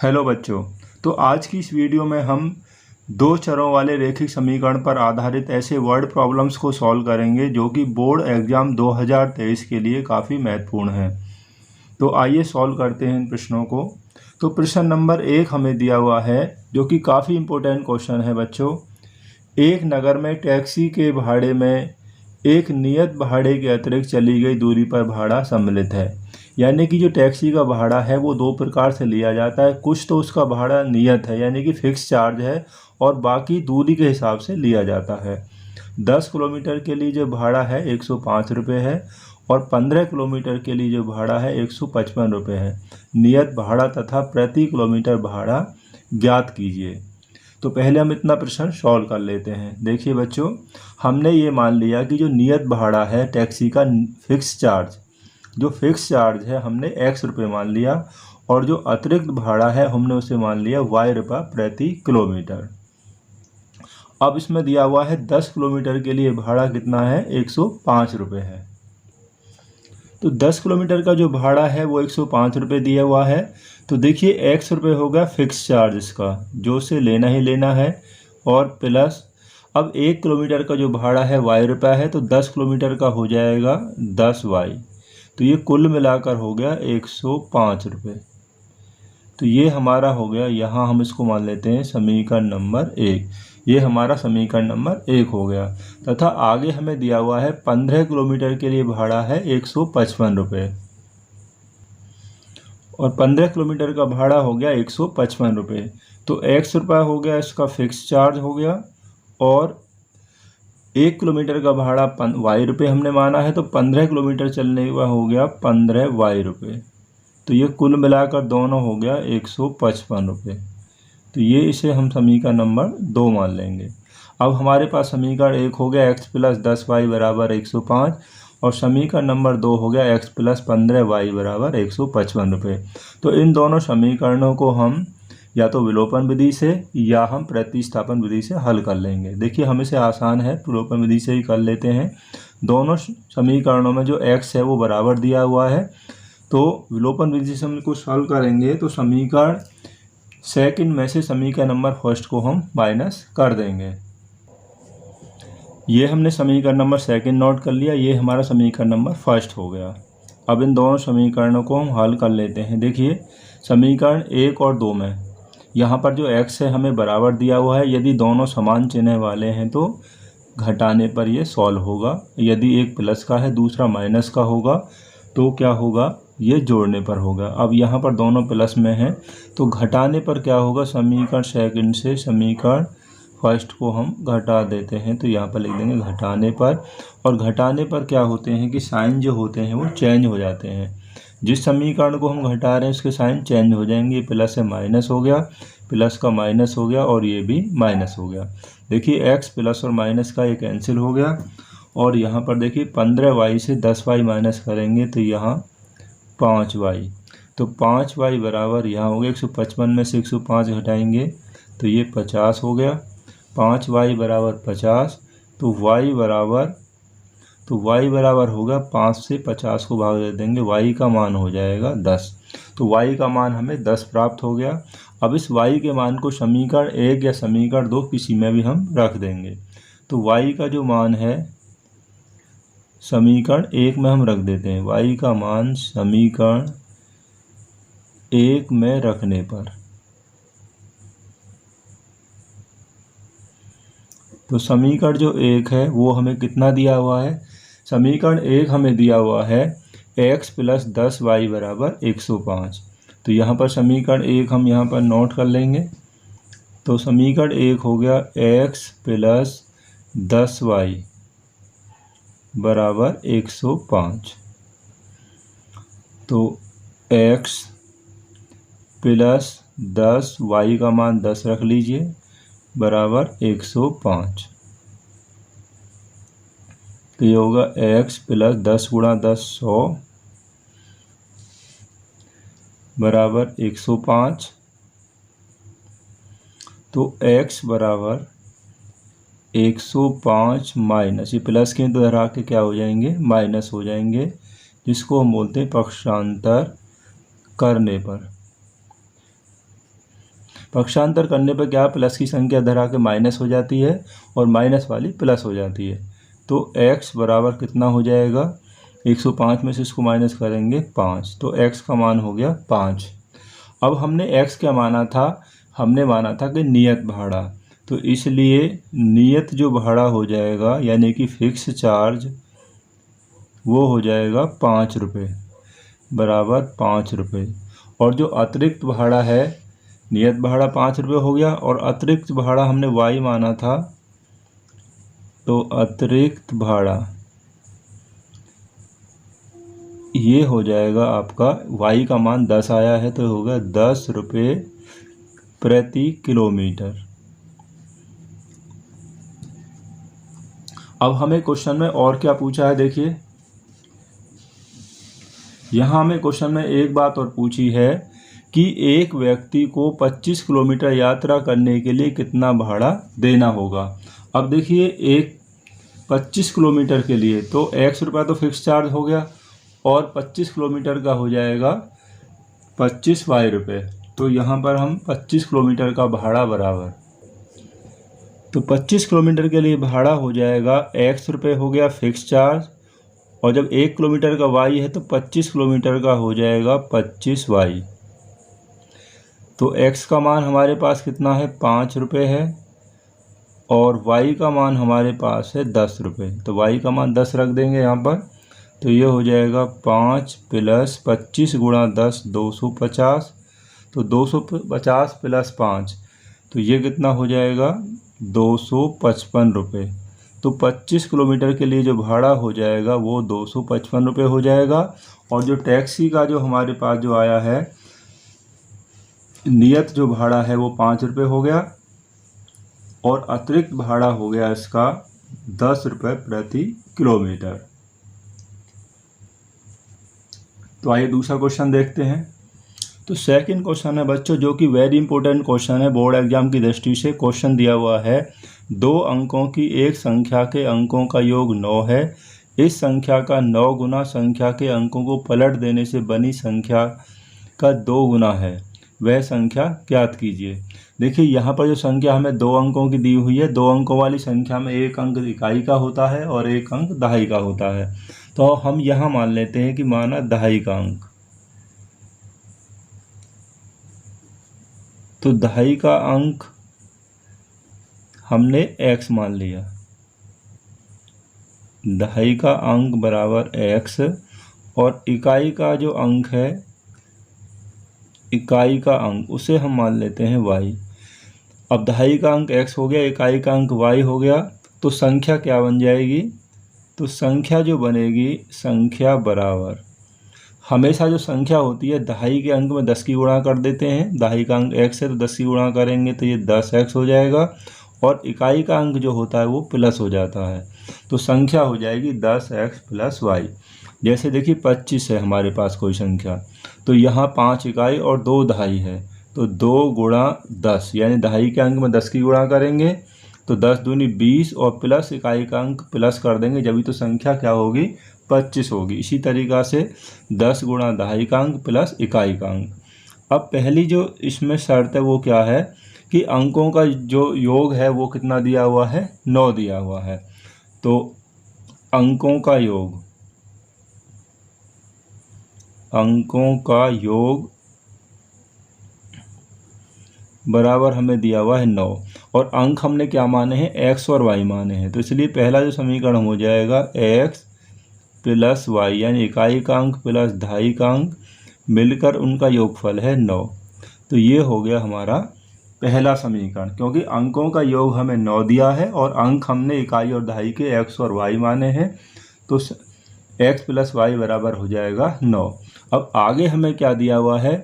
Hello बच्चों। तो आज की इस वीडियो में हम दो चरों वाले रैखिक समीकरण पर आधारित ऐसे वर्ड प्रॉब्लम्स को सॉल्व करेंगे जो कि बोर्ड एग्जाम 2023 के लिए काफ़ी महत्वपूर्ण हैं। तो आइए सॉल्व करते हैं इन प्रश्नों को। तो प्रश्न नंबर 1 हमें दिया हुआ है जो कि काफ़ी इम्पोर्टेंट क्वेश्चन है बच्चों। एक नगर में टैक्सी के भाड़े में एक नियत भाड़े के अतिरिक्त चली गई दूरी पर भाड़ा सम्मिलित है। यानी कि जो टैक्सी का भाड़ा है वो दो प्रकार से लिया जाता है। कुछ तो उसका भाड़ा नियत है यानी कि फिक्स चार्ज है और बाकी दूरी के हिसाब से लिया जाता है। 10 किलोमीटर के लिए जो भाड़ा है 105 रुपये है और 15 किलोमीटर के लिए जो भाड़ा है 155 रुपये है। नियत भाड़ा तथा प्रति किलोमीटर भाड़ा ज्ञात कीजिए। तो पहले हम इतना प्रश्न सॉल्व कर लेते हैं। देखिए बच्चों, हमने ये मान लिया कि जो नियत भाड़ा है टैक्सी का फिक्स चार्ज, जो फिक्स चार्ज है हमने x रुपये मान लिया और जो अतिरिक्त भाड़ा है हमने उसे मान लिया y रुपये प्रति किलोमीटर। अब इसमें दिया हुआ है 10 किलोमीटर के लिए भाड़ा कितना है 105 रुपये है। तो 10 किलोमीटर का जो भाड़ा है वो 105 रुपये दिया हुआ है। तो देखिए x रुपये होगा फिक्स चार्ज इसका, जो से लेना ही लेना है, और प्लस अब 1 किलोमीटर का जो भाड़ा है y रुपये है तो 10 किलोमीटर का हो जाएगा 10y। तो ये कुल मिलाकर हो गया 105 रुपये। तो ये हमारा हो गया, यहाँ हम इसको मान लेते हैं समीकरण नंबर 1। ये हमारा समीकरण नंबर 1 हो गया। तथा आगे हमें दिया हुआ है 15 किलोमीटर के लिए भाड़ा है 155 रुपये और 15 किलोमीटर का भाड़ा हो गया 155 रुपये। तो x रुपये हो गया इसका फिक्स चार्ज हो गया और 1 किलोमीटर का भाड़ा y रुपये हमने माना है, तो 15 किलोमीटर चलने का हो गया 15y रुपये। तो ये कुल मिलाकर दोनों हो गया 155 रुपये। तो ये इसे हम समीकरण नंबर 2 मान लेंगे। अब हमारे पास समीकरण 1 हो गया x प्लस 10y बराबर 105 और समीकरण नंबर 2 हो गया x प्लस 15y बराबर 155 रुपये। तो इन दोनों समीकरणों को हम या तो विलोपन विधि से या हम प्रतिस्थापन विधि से हल कर लेंगे। देखिए हम इसे आसान है, विलोपन विधि से ही कर लेते हैं। दोनों समीकरणों में जो x है वो बराबर दिया हुआ है, तो विलोपन विधि से हम इसको सॉल्व करेंगे तो समीकरण सेकंड में से समीकरण नंबर फर्स्ट को हम माइनस कर देंगे। ये हमने समीकरण नंबर सेकंड नोट कर लिया, ये हमारा समीकरण नंबर फर्स्ट हो गया। अब इन दोनों समीकरणों को हम हल कर लेते हैं। देखिए समीकरण 1 और 2 में यहाँ पर जो x है हमें बराबर दिया हुआ है। यदि दोनों समान चिन्ह वाले हैं तो घटाने पर ये सॉल्व होगा। यदि एक प्लस का है दूसरा माइनस का होगा तो क्या होगा, ये जोड़ने पर होगा। अब यहाँ पर दोनों प्लस में हैं तो घटाने पर क्या होगा, समीकरण सेकंड से समीकरण फर्स्ट को हम घटा देते हैं। तो यहाँ पर लिख देंगे घटाने पर, और घटाने पर क्या होते हैं कि साइन जो होते हैं वो चेंज हो जाते हैं। जिस समीकरण को हम घटा रहे हैं उसके साइन चेंज हो जाएंगे। प्लस से माइनस हो गया, प्लस का माइनस हो गया और ये भी माइनस हो गया। देखिए x प्लस और माइनस का ये कैंसिल हो गया और यहाँ पर देखिए 15y से 10y माइनस करेंगे तो यहाँ 5y। तो 5y बराबर यहाँ हो गया 155 में से 105 घटाएंगे तो ये 50 हो गया। 5y बराबर 50, तो y बराबर होगा 5 से 50 को भाग दे देंगे, y का मान हो जाएगा 10। तो y का मान हमें 10 प्राप्त हो गया। अब इस y के मान को समीकरण 1 या समीकरण 2 किसी में भी हम रख देंगे। तो y का जो मान है समीकरण 1 में हम रख देते हैं। y का मान समीकरण 1 में रखने पर, तो समीकरण जो 1 है वो हमें कितना दिया हुआ है, समीकरण 1 हमें दिया हुआ है x प्लस 10y बराबर 105। तो यहाँ पर समीकरण 1 हम यहाँ पर नोट कर लेंगे। तो समीकरण 1 हो गया x प्लस 10y बराबर 105। तो x प्लस 10, y का मान 10 रख लीजिए, बराबर 105। तो ये होगा x प्लस 10 गुणा 10 100 बराबर 105। तो x बराबर 105 माइनस, ये प्लस के दोहरा के क्या हो जाएंगे, माइनस हो जाएंगे, जिसको हम बोलते हैं पक्षांतर करने पर। पक्षांतर करने पर क्या प्लस की संख्या इधर आके माइनस हो जाती है और माइनस वाली प्लस हो जाती है। तो x बराबर कितना हो जाएगा, 105 में से इसको माइनस करेंगे 5, तो x का मान हो गया 5। अब हमने x क्या माना था, हमने माना था कि नियत भाड़ा, तो इसलिए नियत जो भाड़ा हो जाएगा यानी कि फिक्स चार्ज वो हो जाएगा 5 रुपये बराबर 5 रुपये। और जो अतिरिक्त भाड़ा है, नियत भाड़ा 5 रुपये हो गया और अतिरिक्त भाड़ा हमने y माना था, तो अतिरिक्त भाड़ा ये हो जाएगा आपका, y का मान 10 आया है तो होगा 10 रुपये प्रति किलोमीटर। अब हमें क्वेश्चन में और क्या पूछा है, देखिए यहाँ हमें क्वेश्चन में एक बात और पूछी है कि एक व्यक्ति को 25 किलोमीटर यात्रा करने के लिए कितना भाड़ा देना होगा। अब देखिए एक 25 किलोमीटर के लिए तो x रुपया तो फिक्स चार्ज हो गया और 25 किलोमीटर का हो जाएगा 25 y रुपये। तो यहाँ पर हम 25 किलोमीटर का भाड़ा बराबर, तो 25 किलोमीटर के लिए भाड़ा हो जाएगा x रुपये हो गया फिक्स चार्ज, और जब 1 किलोमीटर का y है तो 25 किलोमीटर का हो जाएगा 25 y। तो x का मान हमारे पास कितना है, 5 रुपये है और y का मान हमारे पास है 10 रुपये। तो y का मान 10 रख देंगे यहाँ पर, तो ये हो जाएगा 5 प्लस 25 गुणा 10 250, तो 250 प्लस 5 तो ये कितना हो जाएगा 255 रुपये। तो 25 किलोमीटर के लिए जो भाड़ा हो जाएगा वो 255 रुपये हो जाएगा। और जो टैक्सी का जो हमारे पास जो आया है नियत जो भाड़ा है वो 5 रुपये हो गया और अतिरिक्त भाड़ा हो गया इसका 10 रुपये प्रति किलोमीटर। तो आइए दूसरा क्वेश्चन देखते हैं। तो सेकंड क्वेश्चन है बच्चों, जो कि वेरी इंपॉर्टेंट क्वेश्चन है बोर्ड एग्जाम की दृष्टि से। क्वेश्चन दिया हुआ है 2 अंकों की एक संख्या के अंकों का योग 9 है। इस संख्या का 9 गुना संख्या के अंकों को पलट देने से बनी संख्या का 2 गुना है, वह संख्या ज्ञात कीजिए। देखिए यहाँ पर जो संख्या हमें 2 अंकों की दी हुई है, 2 अंकों वाली संख्या में एक अंक इकाई का होता है और एक अंक दहाई का होता है। तो हम यहाँ मान लेते हैं कि माना दहाई का अंक, तो दहाई का अंक हमने x मान लिया, दहाई का अंक बराबर x, और इकाई का जो अंक है, इकाई का अंक उसे हम मान लेते हैं y। अब दहाई का अंक x हो गया, इकाई का अंक y हो गया, तो संख्या क्या बन जाएगी, तो संख्या जो बनेगी, संख्या बराबर हमेशा जो संख्या होती है दहाई के अंक में 10 की गुणा कर देते हैं। दहाई का अंक x है तो 10 की गुणा करेंगे तो ये 10x हो जाएगा, और इकाई का अंक जो होता है वो प्लस हो जाता है, तो संख्या हो जाएगी 10x प्लस y। जैसे देखिए 25 है हमारे पास कोई संख्या, तो यहाँ 5 इकाई और 2 दहाई है, तो 2 गुणा 10 यानी दहाई के अंक में 10 की गुणा करेंगे तो 10 दूनी 20 और प्लस इकाई का अंक प्लस कर देंगे, जब भी तो संख्या क्या होगी 25 होगी। इसी तरीक़ा से 10 गुणा दहाई का अंक प्लस इकाई का अंक। अब पहली जो इसमें शर्त है वो क्या है कि अंकों का जो योग है वो कितना दिया हुआ है, 9 दिया हुआ है। तो अंकों का योग, अंकों का योग बराबर हमें दिया हुआ है 9, और अंक हमने क्या माने हैं, x और y माने हैं। तो इसलिए पहला जो समीकरण हो जाएगा x प्लस y यानी इकाई का अंक प्लस दहाई का अंक मिलकर उनका योगफल है 9। तो ये हो गया हमारा पहला समीकरण, क्योंकि अंकों का योग हमें 9 दिया है और अंक हमने इकाई और दहाई के x और y माने हैं, तो x प्लस y बराबर हो जाएगा 9। अब आगे हमें क्या दिया हुआ है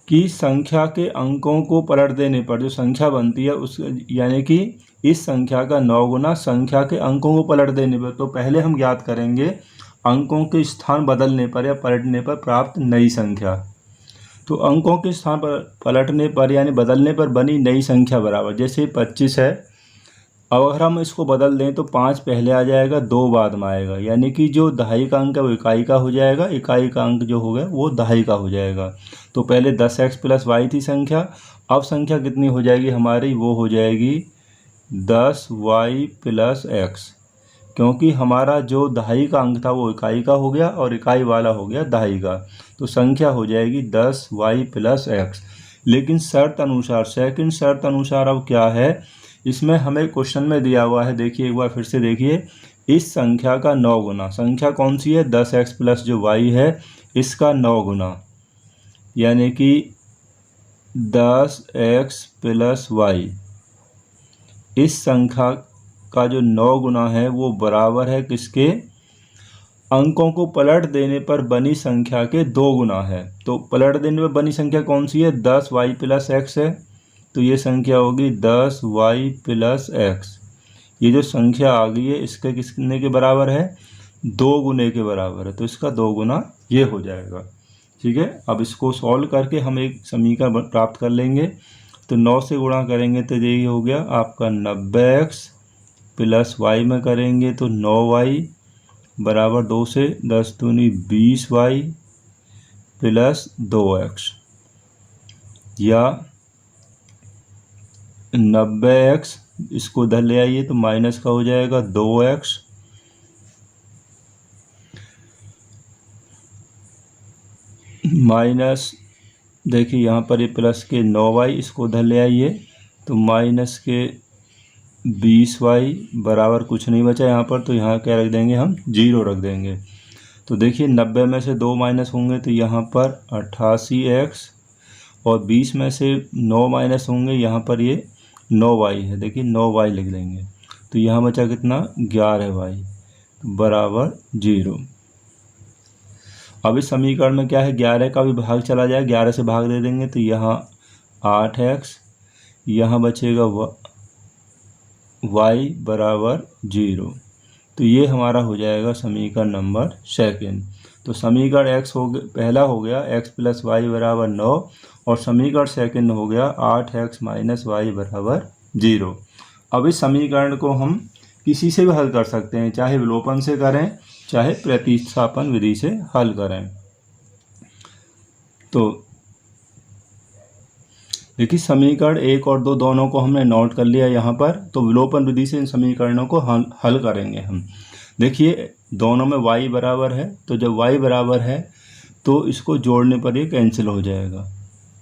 कि संख्या के अंकों को पलट देने पर जो संख्या बनती है उस यानी कि इस संख्या का 9 गुना संख्या के अंकों को पलट देने पर, तो पहले हम ज्ञात करेंगे अंकों के स्थान बदलने पर या पलटने पर प्राप्त नई संख्या। तो अंकों के स्थान पर पलटने पर यानी बदलने पर बनी नई संख्या बराबर, जैसे 25 है अब अगर हम इसको बदल दें तो 5 पहले आ जाएगा, 2 बाद में आएगा, यानी कि जो दहाई का अंक है वो इकाई का हो जाएगा, इकाई का अंक जो हो गया वो दहाई का हो जाएगा। तो पहले 10x प्लस वाई थी संख्या, अब संख्या कितनी हो जाएगी हमारी, वो हो जाएगी 10y प्लस एक्स, क्योंकि हमारा जो दहाई का अंक था वो इकाई का हो गया और इकाई वाला हो गया दहाई का। तो संख्या हो जाएगी 10y प्लस एक्स। लेकिन शर्त अनुसार, सेकंड शर्त अनुसार अब क्या है, इसमें हमें क्वेश्चन में दिया हुआ है, देखिए एक बार फिर से देखिए, इस संख्या का 9 गुना, संख्या कौन सी है, 10x प्लस जो y है इसका 9 गुना, यानी कि 10x प्लस वाई, इस संख्या का जो 9 गुना है वो बराबर है किसके, अंकों को पलट देने पर बनी संख्या के 2 गुना है। तो पलट देने पर बनी संख्या कौन सी है, 10y प्लस एक्स है, तो ये संख्या होगी 10y प्लस एक्स। ये जो संख्या आ गई है इसके कितने के बराबर है, 2 गुने के बराबर है, तो इसका 2 गुना ये हो जाएगा। ठीक है, अब इसको सॉल्व करके हम एक समीकरण प्राप्त कर लेंगे। तो 9 से गुणा करेंगे तो ये हो गया आपका 90x प्लस वाई में करेंगे तो 9y बराबर 2 से 10 दूनी 20y प्लस 2x, या 90x इसको इधर ले आइए तो माइनस का हो जाएगा 2x माइनस, देखिए यहाँ पर ये प्लस के 9y, इसको उधर ले आइए तो माइनस के 20y बराबर कुछ नहीं बचा यहाँ पर, तो यहाँ क्या रख देंगे हम, 0 रख देंगे। तो देखिए 90 में से 2 माइनस होंगे तो यहाँ पर 88x, और 20 में से 9 माइनस होंगे, यहाँ पर ये 9y है, देखिए 9y लिख देंगे, तो यहाँ बचा कितना, 11y बराबर 0। अब इस समीकरण में क्या है, 11 का भी भाग चला जाए, 11 से भाग दे देंगे तो यहाँ 8x, यहाँ बचेगा y बराबर 0। तो ये हमारा हो जाएगा समीकरण नंबर सेकंड। तो समीकरण x हो गया, पहला हो गया x प्लस वाई बराबर 9, और समीकरण सेकंड हो गया 8x माइनस वाई बराबर 0। अब इस समीकरण को हम किसी से भी हल कर सकते हैं, चाहे विलोपन से करें चाहे प्रतिस्थापन विधि से हल करें। तो देखिए समीकरण 1 और 2 दोनों को हमने नोट कर लिया यहाँ पर। तो विलोपन विधि से इन समीकरणों को हल करेंगे हम। देखिए दोनों में y बराबर है, तो जब y बराबर है तो इसको जोड़ने पर ये कैंसिल हो जाएगा।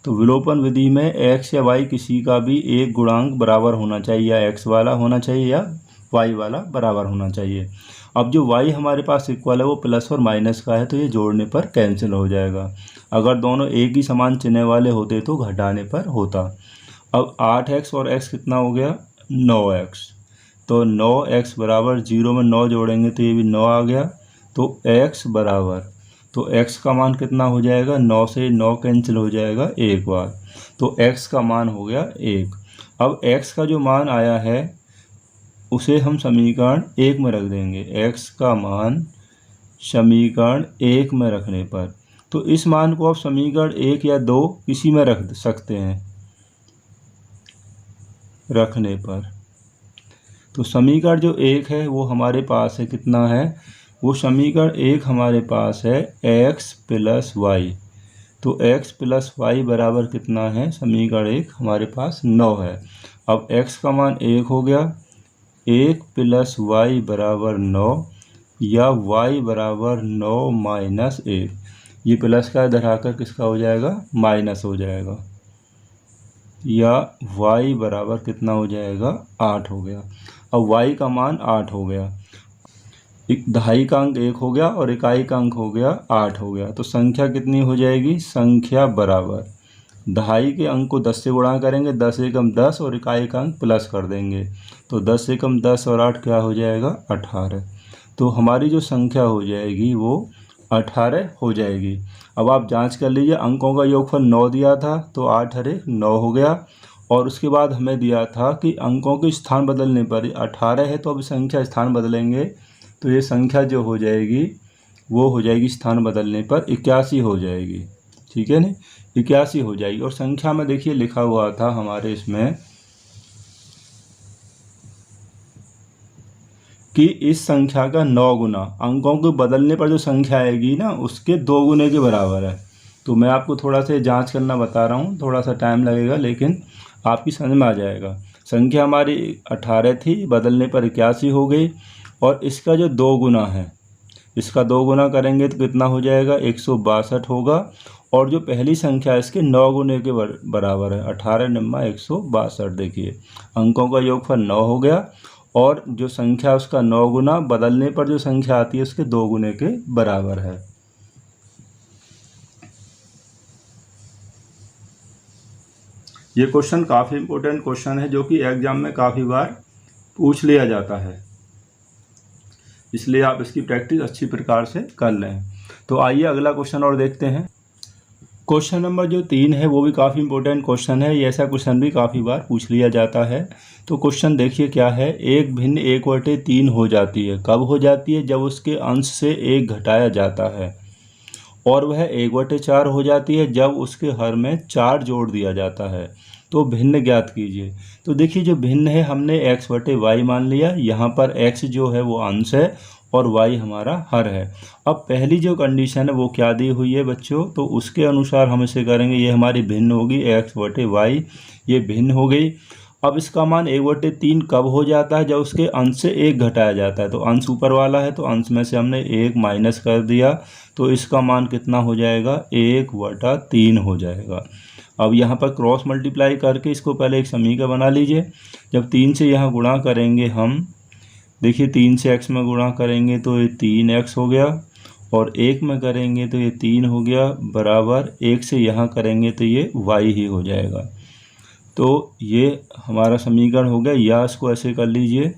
तो विलोपन विधि में x या y किसी का भी एक गुणांक बराबर होना चाहिए, या x वाला होना चाहिए या y वाला बराबर होना चाहिए। अब जो y हमारे पास इक्वल है वो प्लस और माइनस का है, तो ये जोड़ने पर कैंसिल हो जाएगा। अगर दोनों एक ही समान चिन्ह वाले होते तो घटाने पर होता। अब 8x और x कितना हो गया, 9x। तो 9x बराबर 0 में 9 जोड़ेंगे तो ये भी 9 आ गया। तो x बराबर, तो x का मान कितना हो जाएगा, 9 से 9 कैंसिल हो जाएगा एक बार, तो x का मान हो गया 1। अब x का जो मान आया है उसे हम समीकरण 1 में रख देंगे। x का मान समीकरण 1 में रखने पर, तो इस मान को आप समीकरण 1 या 2 किसी में रख सकते हैं रखने पर। तो समीकरण जो 1 है वो हमारे पास है, कितना है, वो समीकरण 1 हमारे पास है x प्लस वाई। तो x प्लस वाई बराबर कितना है, समीकरण 1 हमारे पास 9 है। अब x का मान 1 हो गया, 1 प्लस वाई बराबर 9, या y बराबर 9 माइनस 1। ये प्लस का इधर आकर किसका हो जाएगा, माइनस हो जाएगा, या y बराबर कितना हो जाएगा, 8 हो गया। अब y का मान 8 हो गया, दहाई का अंक 1 हो गया और इकाई का अंक हो गया 8 हो गया। तो संख्या कितनी हो जाएगी, संख्या बराबर, दहाई के अंक को 10 से गुणा करेंगे, 10 एकम 10 और इकाई का अंक प्लस कर देंगे, तो 10 एकम 10 और 8 क्या हो जाएगा, 18। तो हमारी जो संख्या हो जाएगी वो 18 हो जाएगी। अब आप जांच कर लीजिए, अंकों का योगफल 9 दिया था तो 8 अरे 9 हो गया, और उसके बाद हमें दिया था कि अंकों के स्थान बदलने पर 18 है, तो अब संख्या स्थान बदलेंगे तो ये संख्या जो हो जाएगी वो हो जाएगी स्थान बदलने पर 81 हो जाएगी। ठीक है ना, 81 हो जाएगी। और संख्या में देखिए लिखा हुआ था हमारे इसमें कि इस संख्या का 9 गुना अंकों को बदलने पर जो संख्या आएगी ना उसके 2 गुने के बराबर है। तो मैं आपको थोड़ा सा जांच करना बता रहा हूँ, थोड़ा सा टाइम लगेगा लेकिन आपकी समझ में आ जाएगा। संख्या हमारी 18 थी, बदलने पर 81 हो गई और इसका जो 2 गुना है, इसका 2 गुना करेंगे तो कितना हो जाएगा, 162 होगा। और जो पहली संख्या है इसके 9 गुने के बराबर है, 18 × 162। देखिए अंकों का योगफल 9 हो गया और जो संख्या उसका 9 गुना बदलने पर जो संख्या आती है उसके 2 गुने के बराबर है। ये क्वेश्चन काफ़ी इम्पोर्टेंट क्वेश्चन है जो कि एग्जाम में काफ़ी बार पूछ लिया जाता है, इसलिए आप इसकी प्रैक्टिस अच्छी प्रकार से कर लें। तो आइए अगला क्वेश्चन और देखते हैं। क्वेश्चन नंबर जो 3 है वो भी काफ़ी इंपॉर्टेंट क्वेश्चन है, ये ऐसा क्वेश्चन भी काफ़ी बार पूछ लिया जाता है। तो क्वेश्चन देखिए क्या है, एक भिन्न 1/3 हो जाती है। कब हो जाती है? जब उसके अंश से 1 घटाया जाता है। और वह 1/4 हो जाती है जब उसके हर में 4 जोड़ दिया जाता है। तो भिन्न ज्ञात कीजिए। तो देखिए जो भिन्न है हमने x/y मान लिया, यहाँ पर x जो है वो अंश है और y हमारा हर है। अब पहली जो कंडीशन है वो क्या दी हुई है बच्चों, तो उसके अनुसार हम इसे करेंगे। ये हमारी भिन्न होगी x/y, ये भिन्न हो गई। अब इसका मान 1/3 कब हो जाता है? जब उसके अंश से 1 घटाया जाता है। तो अंश ऊपर वाला है तो अंश में से हमने 1 माइनस कर दिया, तो इसका मान कितना हो जाएगा, 1/3 हो जाएगा। अब यहाँ पर क्रॉस मल्टीप्लाई करके इसको पहले एक समीकरण बना लीजिए। जब 3 से यहाँ गुणा करेंगे हम, देखिए 3 से x में गुणा करेंगे तो ये 3x हो गया और 1 में करेंगे तो ये 3 हो गया, बराबर 1 से यहाँ करेंगे तो ये y ही हो जाएगा। तो ये हमारा समीकरण हो गया, या इसको ऐसे कर लीजिए,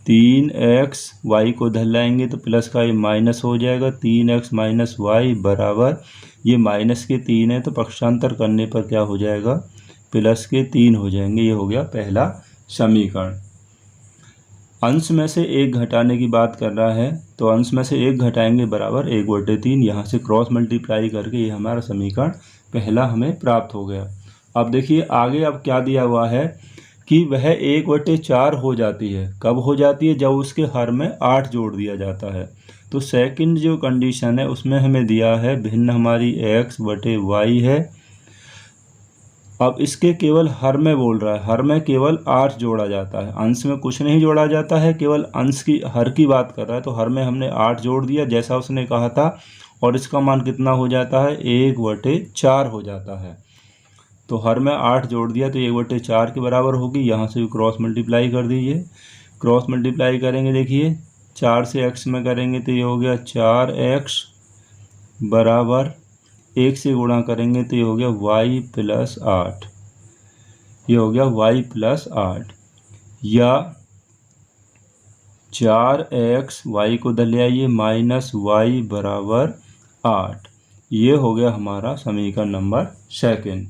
3x y को धर लाएंगे तो प्लस का ये माइनस हो जाएगा, 3x माइनस वाई बराबर, ये माइनस के 3 है तो पक्षांतर करने पर क्या हो जाएगा, प्लस के 3 हो जाएंगे। ये हो गया पहला समीकरण। अंश में से 1 घटाने की बात कर रहा है तो अंश में से 1 घटाएंगे बराबर 1/3। यहाँ से क्रॉस मल्टीप्लाई करके ये हमारा समीकरण पहला हमें प्राप्त हो गया। अब देखिए आगे अब क्या दिया हुआ है कि वह 1/4 हो जाती है। कब हो जाती है? जब उसके हर में 8 जोड़ दिया जाता है। तो सेकंड जो कंडीशन है उसमें हमें दिया है भिन्न हमारी x/y है। अब इसके केवल हर में बोल रहा है, हर में केवल 8 जोड़ा जाता है, अंश में कुछ नहीं जोड़ा जाता है, केवल अंश की हर की बात कर रहा है। तो हर में हमने 8 जोड़ दिया जैसा उसने कहा था और इसका मान कितना हो जाता है, 1/4 हो जाता है। तो हर में 8 जोड़ दिया तो 1/4 के बराबर होगी। यहाँ से भी क्रॉस मल्टीप्लाई कर दीजिए। क्रॉस मल्टीप्लाई करेंगे, देखिए 4 से x में करेंगे तो ये हो गया 4x बराबर 1 से गुणा करेंगे तो ये हो गया y+8, ये हो गया y+8, या 4x y को धर ले आइए -y बराबर 8। ये हो गया हमारा समीकरण नंबर सेकंड।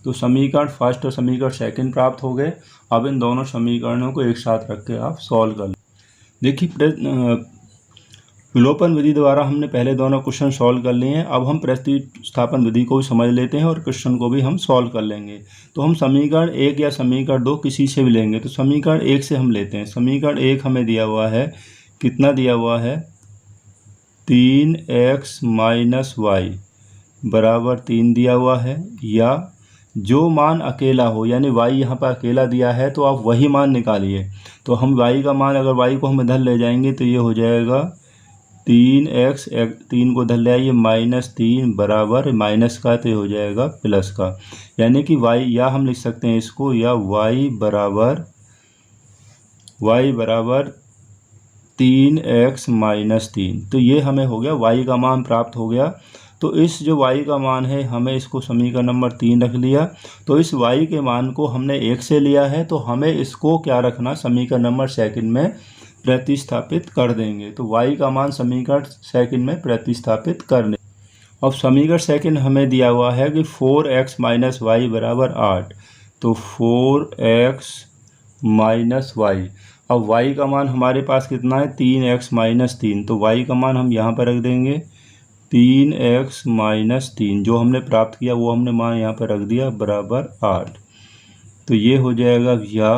तो समीकरण फर्स्ट और समीकरण सेकंड प्राप्त हो गए। अब इन दोनों समीकरणों को एक साथ रख के आप सॉल्व कर लें। देखिए विलोपन विधि द्वारा हमने पहले दोनों क्वेश्चन सॉल्व कर लिए हैं। अब हम प्रतिस्थापन विधि को भी समझ लेते हैं और क्वेश्चन को भी हम सॉल्व कर लेंगे। तो हम समीकरण 1 या समीकरण 2 किसी से भी लेंगे। तो समीकरण 1 से हम लेते हैं। समीकरण 1 हमें दिया हुआ है, कितना दिया हुआ है, 3x माइनस वाई बराबर 3 दिया हुआ है, या जो मान अकेला हो, यानी y यहाँ पर अकेला दिया है तो आप वही मान निकालिए। तो हम y का मान, अगर y को हम इधर ले जाएंगे तो ये हो जाएगा 3x, 3 को इधर ले आइए -3 बराबर माइनस का तो ये हो जाएगा प्लस का, यानी कि y, या हम लिख सकते हैं इसको, या y बराबर 3x माइनस 3। तो ये हमें हो गया y का मान प्राप्त हो गया। तो इस जो y का मान है हमें इसको समीकरण नंबर 3 रख लिया। तो इस y के मान को हमने 1 से लिया है तो हमें इसको क्या रखना, समीकरण नंबर सेकंड में प्रतिस्थापित कर देंगे। तो y का मान समीकरण सेकंड में प्रतिस्थापित करने। अब समीकरण सेकंड हमें दिया हुआ है कि 4x माइनस वाई बराबर 8। तो 4x माइनस वाई, अब y का मान हमारे पास कितना है, 3x माइनस 3। तो y का मान हम यहाँ पर रख देंगे 3x माइनस 3, जो हमने प्राप्त किया वो हमने मान यहाँ पर रख दिया बराबर 8। तो ये हो जाएगा या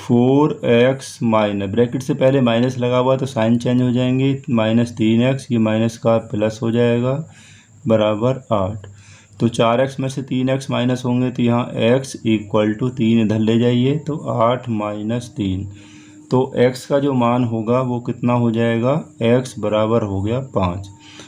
4x माइनस, ब्रैकेट से पहले माइनस लगा हुआ तो साइन चेंज हो जाएंगे, -3x, ये माइनस का प्लस हो जाएगा, बराबर 8। तो 4x में से 3x माइनस होंगे तो यहाँ x इक्वल टू 3 इधर ले जाइए तो 8 - 3। तो x का जो मान होगा वो कितना हो जाएगा, x बराबर हो गया 5।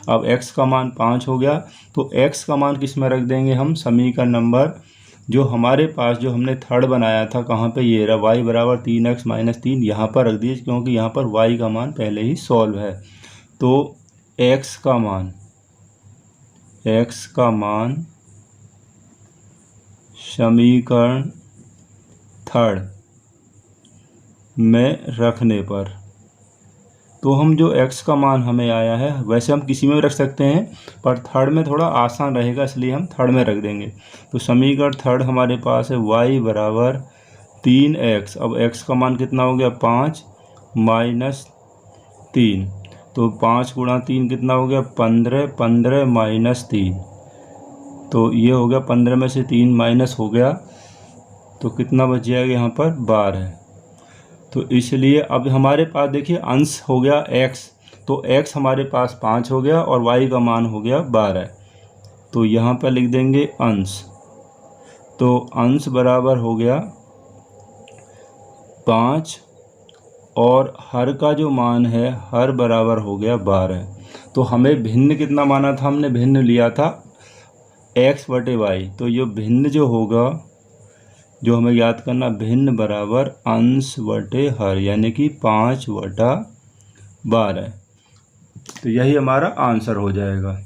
अब x का मान 5 हो गया तो x का मान किस में रख देंगे हम, समीकरण नंबर जो हमारे पास जो हमने थर्ड बनाया था, कहाँ पे, ये रहा, y बराबर 3x - 3, यहाँ पर रख दीजिए क्योंकि यहाँ पर y का मान पहले ही सॉल्व है। तो x का मान समीकरण थर्ड में रखने पर, तो हम जो x का मान हमें आया है, वैसे हम किसी में भी रख सकते हैं पर थर्ड में थोड़ा आसान रहेगा इसलिए हम थर्ड में रख देंगे। तो समीकरण थर्ड हमारे पास है y बराबर 3x। अब x का मान कितना हो गया, 5 - 3, तो 5 × 3 कितना हो गया, 15, 15 - 3, तो ये हो गया 15 में से 3 माइनस हो गया तो कितना बच जाएगा यहाँ पर, 12। तो इसलिए अब हमारे पास देखिए अंश हो गया x, तो x हमारे पास 5 हो गया और y का मान हो गया 12, तो यहाँ पर लिख देंगे अंश। तो अंश बराबर हो गया 5 और हर का जो मान है, हर बराबर हो गया 12। तो हमें भिन्न कितना माना था, हमने भिन्न लिया था x/y, तो ये भिन्न जो होगा, जो हमें याद करना, भिन्न बराबर अंश बटे हर, यानी कि 5/12। तो यही हमारा आंसर हो जाएगा।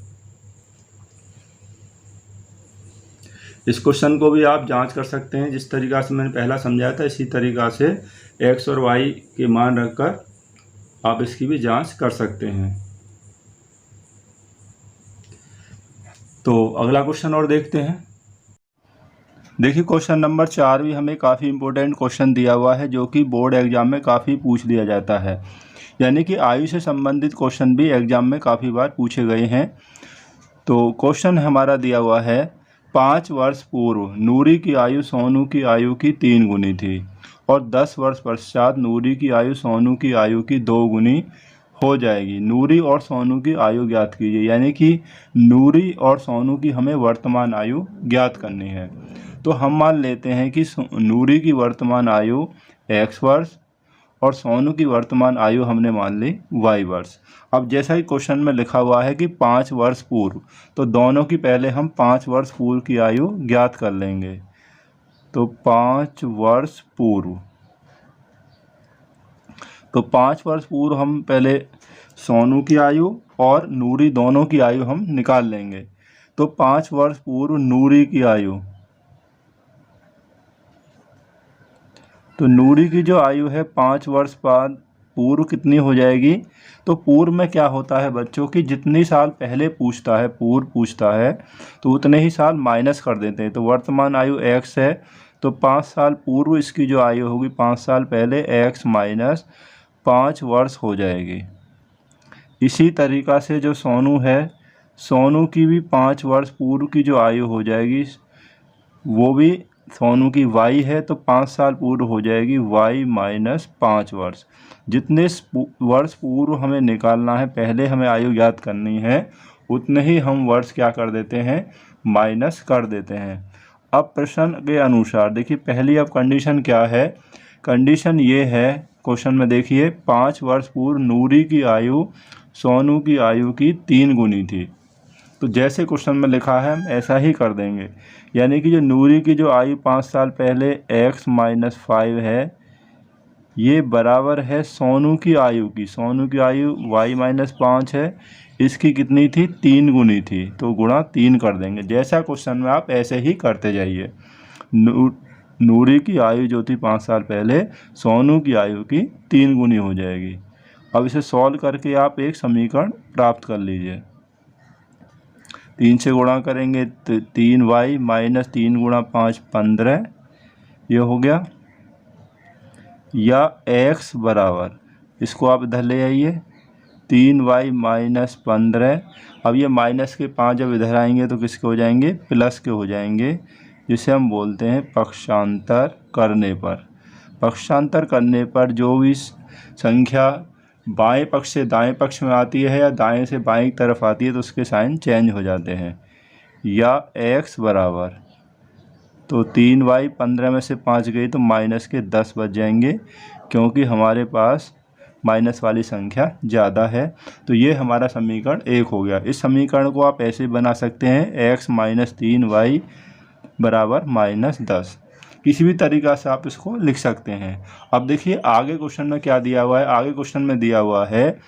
इस क्वेश्चन को भी आप जांच कर सकते हैं, जिस तरीक़ा से मैंने पहला समझाया था इसी तरीक़ा से x और y के मान रखकर आप इसकी भी जांच कर सकते हैं। तो अगला क्वेश्चन और देखते हैं। देखिए क्वेश्चन नंबर 4 भी हमें काफ़ी इम्पोर्टेंट क्वेश्चन दिया हुआ है, जो कि बोर्ड एग्जाम में काफ़ी पूछ लिया जाता है, यानी कि आयु से संबंधित क्वेश्चन भी एग्जाम में काफ़ी बार पूछे गए हैं। तो क्वेश्चन हमारा दिया हुआ है, 5 वर्ष पूर्व नूरी की आयु सोनू की आयु की 3 गुनी थी और 10 वर्ष पश्चात नूरी की आयु सोनू की आयु की 2 गुनी हो जाएगी। नूरी और सोनू की आयु ज्ञात कीजिए, यानी कि नूरी और सोनू की हमें वर्तमान आयु ज्ञात करनी है। तो हम मान लेते हैं कि नूरी की वर्तमान आयु x वर्ष और सोनू की वर्तमान आयु हमने मान ली y वर्ष। अब जैसा ही क्वेश्चन में लिखा हुआ है कि 5 वर्ष पूर्व, तो दोनों की पहले हम 5 वर्ष पूर्व की आयु ज्ञात कर लेंगे। तो 5 वर्ष पूर्व, तो 5 वर्ष पूर्व हम पहले सोनू की आयु और नूरी दोनों की आयु हम निकाल लेंगे। तो 5 वर्ष पूर्व नूरी की आयु, तो नूरी की जो आयु है 5 वर्ष बाद पूर्व कितनी हो जाएगी। तो पूर्व में क्या होता है बच्चों की, जितनी साल पहले पूछता है, पूर्व पूछता है, तो उतने ही साल माइनस कर देते हैं। तो वर्तमान आयु x है, तो 5 साल पूर्व इसकी जो आयु होगी, 5 साल पहले x - 5 वर्ष हो जाएगी। इसी तरीक़ा से जो सोनू है, सोनू की भी 5 वर्ष पूर्व की जो आयु हो जाएगी, वो भी सोनू की y है, तो 5 साल पूर्व हो जाएगी y - 5 वर्ष। जितने वर्ष पूर्व हमें निकालना है, पहले हमें आयु ज्ञात करनी है, उतने ही हम वर्ष क्या कर देते हैं, माइनस कर देते हैं। अब प्रश्न के अनुसार देखिए, पहली अब कंडीशन क्या है, कंडीशन ये है क्वेश्चन में, देखिए 5 वर्ष पूर्व नूरी की आयु सोनू की आयु की 3 गुनी थी। तो जैसे क्वेश्चन में लिखा है हम ऐसा ही कर देंगे, यानी कि जो नूरी की जो आयु 5 साल पहले x - 5 है, ये बराबर है सोनू की आयु की। सोनू की आयु y - 5 है, इसकी कितनी थी, 3 गुनी थी, तो गुणा 3 कर देंगे। जैसा क्वेश्चन में आप ऐसे ही करते जाइए। नूरी की आयु जो थी 5 साल पहले, सोनू की आयु की 3 गुनी हो जाएगी। अब इसे सॉल्व करके आप एक समीकरण प्राप्त कर लीजिए। 3 से गुणा करेंगे तो 3y - 3 × 5 15, ये हो गया। या x बराबर, इसको आप इधर ले आइए, 3y - 15। अब ये माइनस के 5 जब इधर आएंगे तो किसके हो जाएंगे, प्लस के हो जाएंगे, जिसे हम बोलते हैं पक्षांतर करने पर। पक्षांतर करने पर जो भी संख्या बाएं पक्ष से दाएं पक्ष में आती है या दाएं से बाएं की तरफ आती है तो उसके साइन चेंज हो जाते हैं। या x बराबर, तो 3y 15 में से 5 गई तो माइनस के 10 बच जाएंगे, क्योंकि हमारे पास माइनस वाली संख्या ज़्यादा है। तो ये हमारा समीकरण 1 हो गया। इस समीकरण को आप ऐसे बना सकते हैं, x माइनस 3y बराबर माइनस 10। किसी भी तरीक़ा से आप इसको लिख सकते हैं। अब देखिए आगे क्वेश्चन में क्या दिया हुआ है। आगे क्वेश्चन में दिया हुआ है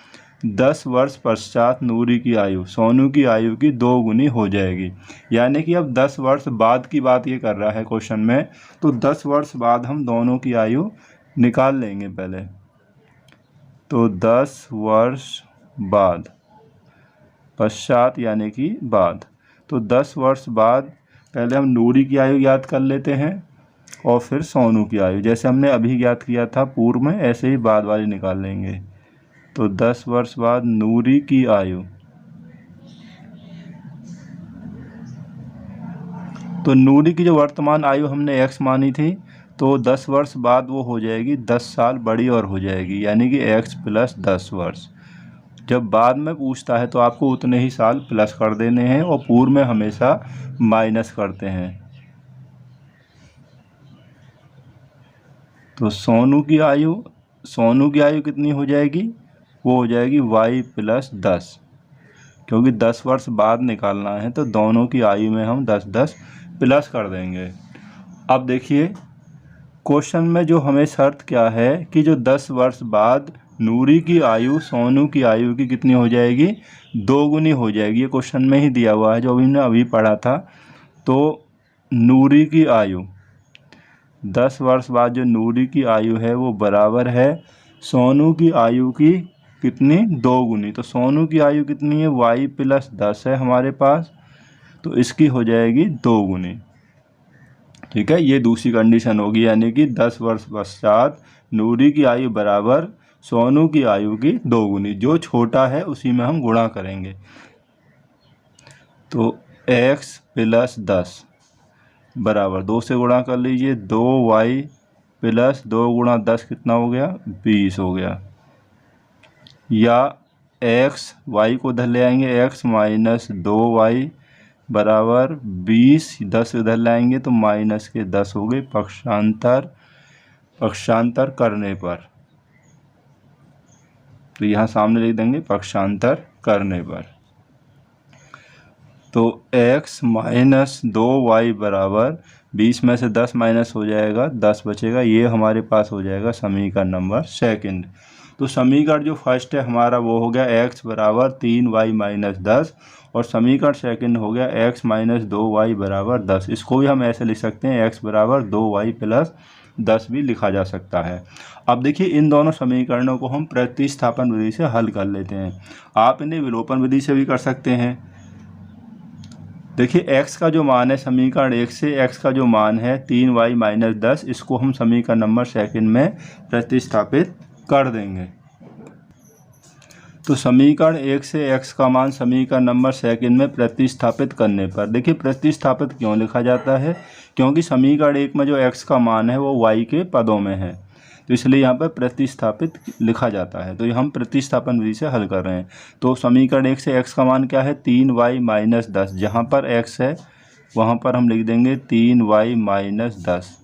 10 वर्ष पश्चात नूरी की आयु सोनू की आयु की 2 गुनी हो जाएगी। यानी कि अब 10 वर्ष बाद की बात ये कर रहा है क्वेश्चन में। तो 10 वर्ष बाद हम दोनों की आयु निकाल लेंगे पहले। तो 10 वर्ष बाद, पश्चात यानी कि बाद, तो 10 वर्ष बाद पहले हम नूरी की आयु याद कर लेते हैं और फिर सोनू की आयु, जैसे हमने अभी ज्ञात किया था पूर्व में, ऐसे ही बाद वाली निकाल लेंगे। तो 10 वर्ष बाद नूरी की आयु, तो नूरी की जो वर्तमान आयु हमने x मानी थी, तो 10 वर्ष बाद वो हो जाएगी 10 साल बड़ी और हो जाएगी, यानी कि x प्लस 10 वर्ष। जब बाद में पूछता है तो आपको उतने ही साल प्लस कर देने हैं और पूर्व में हमेशा माइनस करते हैं। तो सोनू की आयु कितनी हो जाएगी, वो हो जाएगी y प्लस 10, क्योंकि 10 वर्ष बाद निकालना है तो दोनों की आयु में हम 10-10 प्लस कर देंगे। अब देखिए क्वेश्चन में जो हमें शर्त क्या है कि जो 10 वर्ष बाद नूरी की आयु सोनू की आयु की कितनी हो जाएगी, 2 गुनी हो जाएगी। ये क्वेश्चन में ही दिया हुआ है जो हमने अभी पढ़ा था। तो नूरी की आयु 10 वर्ष बाद जो नूरी की आयु है वो बराबर है सोनू की आयु की कितनी, 2 गुनी। तो सोनू की आयु कितनी है, y प्लस 10 है हमारे पास, तो इसकी हो जाएगी 2 गुनी। ठीक है, ये दूसरी कंडीशन होगी, यानी कि 10 वर्ष पश्चात नूरी की आयु बराबर सोनू की आयु की 2 गुनी। जो छोटा है उसी में हम गुणा करेंगे। तो x प्लस 10 बराबर 2 से गुणा कर लीजिए, 2y प्लस 2 गुणा 10 कितना हो गया, 20 हो गया। या x, y को इधर ले आएंगे, x माइनस 2y बराबर 20, 10 इधर लाएंगे तो माइनस के 10 हो गए। पक्षांतर करने पर, तो यहाँ सामने लिख देंगे पक्षांतर करने पर। तो x माइनस 2y बराबर 20 में से 10 माइनस हो जाएगा, 10 बचेगा। ये हमारे पास हो जाएगा समीकरण नंबर 2। तो समीकरण जो फर्स्ट है हमारा वो हो गया x बराबर 3y माइनस 10, और समीकरण सेकंड हो गया x माइनस 2y बराबर 10। इसको भी हम ऐसे लिख सकते हैं, x बराबर 2y प्लस 10 भी लिखा जा सकता है। अब देखिए इन दोनों समीकरणों को हम प्रतिस्थापन विधि से हल कर लेते हैं। आप इन्हें विलोपन विधि से भी कर सकते हैं। देखिए x का जो मान है समीकरण 1 से, x का जो मान है 3y माइनस 10, इसको हम समीकरण नंबर 2 में प्रतिस्थापित कर देंगे। तो समीकरण 1 से x का मान समीकरण नंबर 2 में प्रतिस्थापित करने पर, देखिए प्रतिस्थापित क्यों लिखा जाता है, क्योंकि समीकरण 1 में जो x का मान है वो y के पदों में है, तो इसलिए यहाँ पर प्रतिस्थापित लिखा जाता है। तो ये हम प्रतिस्थापन विधि से हल कर रहे हैं। तो समीकरण 1 से x का मान क्या है, 3y माइनस 10, जहाँ पर x है वहाँ पर हम लिख देंगे 3y माइनस 10।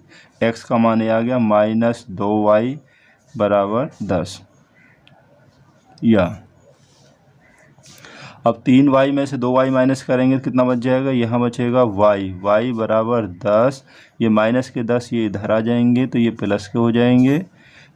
x का मान ये आ गया माइनस 2y बराबर 10। या अब 3y में से 2y माइनस करेंगे तो कितना बच जाएगा, यहाँ बचेगा y बराबर 10। ये माइनस के 10 ये इधर आ जाएंगे तो ये प्लस के हो जाएंगे।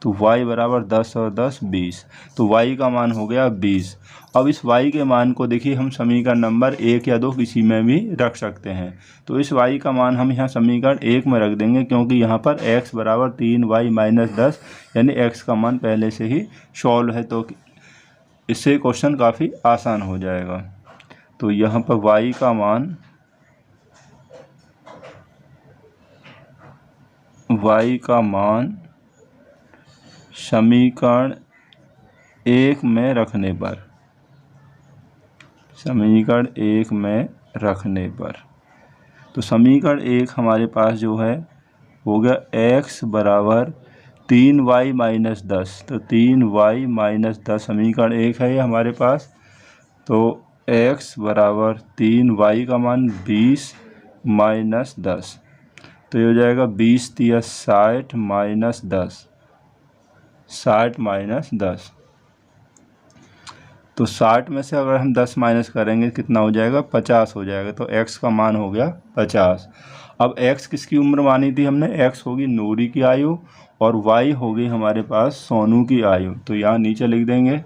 तो y बराबर 10 और 10 20, तो y का मान हो गया 20। अब इस y के मान को देखिए हम समीकरण नंबर 1 या 2 किसी में भी रख सकते हैं। तो इस y का मान हम यहाँ समीकरण 1 में रख देंगे, क्योंकि यहाँ पर x बराबर 3y माइनस 10 यानी x का मान पहले से ही सॉल्व है, तो इससे क्वेश्चन काफ़ी आसान हो जाएगा। तो यहाँ पर y का मान समीकरण 1 में रखने पर, तो समीकरण 1 हमारे पास जो है हो गया x बराबर 3y माइनस 10, तो 3y माइनस 10 समीकरण 1 है ये हमारे पास। तो x बराबर 3y का मान 20 माइनस 10, तो ये हो जाएगा 20 तिया 60 माइनस 10, 60 माइनस 10। तो 60 में से अगर हम 10 माइनस करेंगे कितना हो जाएगा, 50 हो जाएगा। तो x का मान हो गया 50। अब x किसकी उम्र मानी थी हमने, x होगी नूरी की आयु और y होगी हमारे पास सोनू की आयु। तो यहाँ नीचे लिख देंगे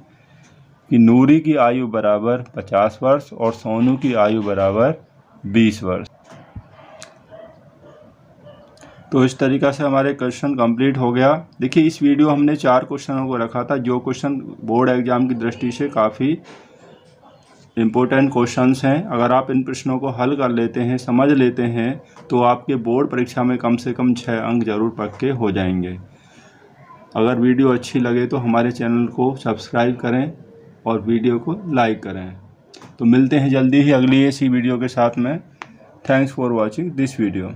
कि नूरी की आयु बराबर 50 वर्ष और सोनू की आयु बराबर 20 वर्ष। तो इस तरीक़ा से हमारे क्वेश्चन कंप्लीट हो गया। देखिए इस वीडियो हमने 4 क्वेश्चनों को रखा था, जो क्वेश्चन बोर्ड एग्जाम की दृष्टि से काफ़ी इम्पोर्टेंट क्वेश्चंस हैं। अगर आप इन प्रश्नों को हल कर लेते हैं, समझ लेते हैं, तो आपके बोर्ड परीक्षा में कम से कम 6 अंक जरूर पक्के हो जाएंगे। अगर वीडियो अच्छी लगे तो हमारे चैनल को सब्सक्राइब करें और वीडियो को लाइक करें। तो मिलते हैं जल्दी ही अगली ऐसी वीडियो के साथ में। Thanks for watching this video.